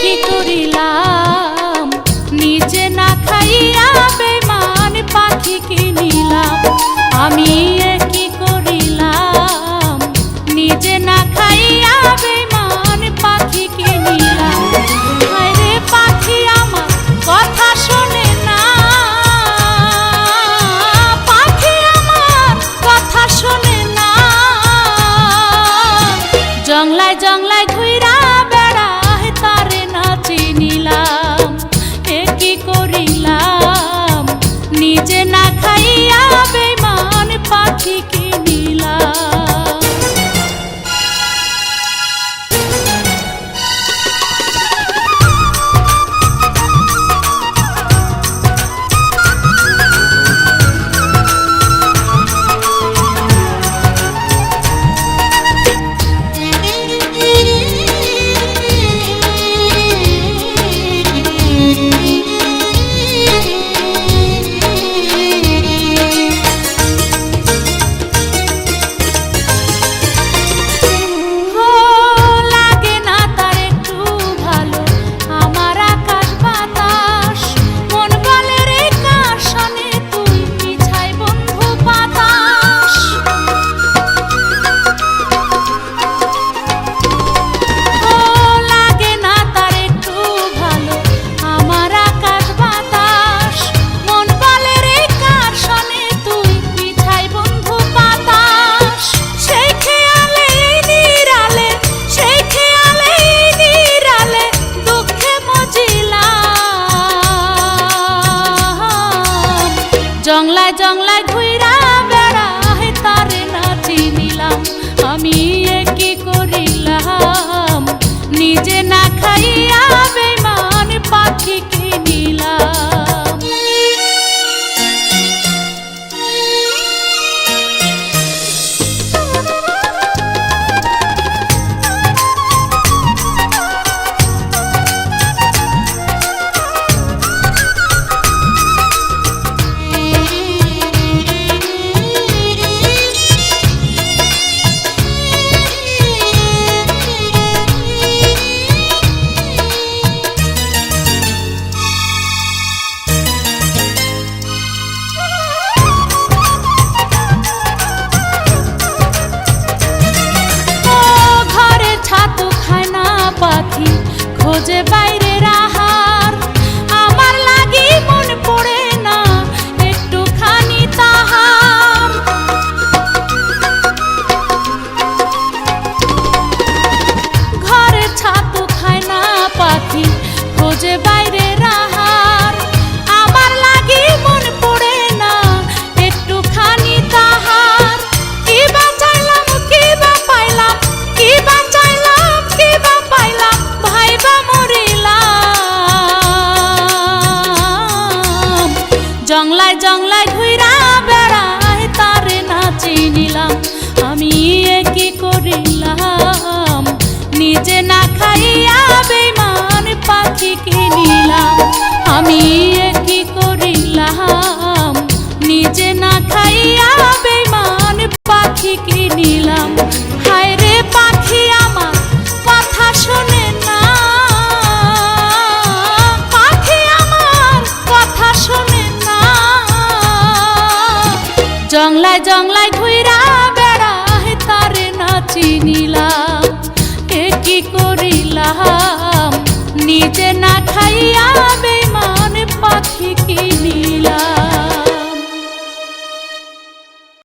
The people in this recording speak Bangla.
কি করিলাম নিজে না খাইয়া বেমান পাখি কিনিলাম আমি কি করিলাম নিজে না খাইয়া বেমান পাখি কিনিলাম আরে পাখি আমার কথা শোনে না পাখি আমার কথা শোনে না জংলায় জংলায় ঘুইরা বেড়ায় তারে না চিনিলাম কি করিলাম নিজে না খাইয়া বেমান পাখি কিনিলাম জংলায় জংলায় ঘুইরা বেড়ায় তারে না চিনিলাম আমি কি করিলাম নিজে না খাইয়া বেমান পাখি কিনিলাম খোঁজে বাইরের আহার আমার লাগি মন পড়ে না একটুখানি তাহার ঘরে ছাতু খায় না পাখি খোঁজে বাইরের আহার আমার লাগি মন পড়ে না একটুখানি তাহার কি বা চাইলাম কি বা পাইলাম কি বা চাইলাম কি বা পাইলাম ভাইবা মরিলাম জংলায় জংলায় ঘুইরা বেড়ায় তারে না চিনিলাম আমি কি করিলাম নিজে না খাইয়া বেমান পাখি কিনিলাম আমি কি করিলাম নিজে না খাইয়া বেমান পাখি কিনিলাম হায় রে পাখি আমার কথা শোনে না পাখি আমার কথা শোনে না জংলায় জংলায় ঘুইরা বেড়ায় তারে না চিনিলাম কি করিলাম নিজে না খাইয়া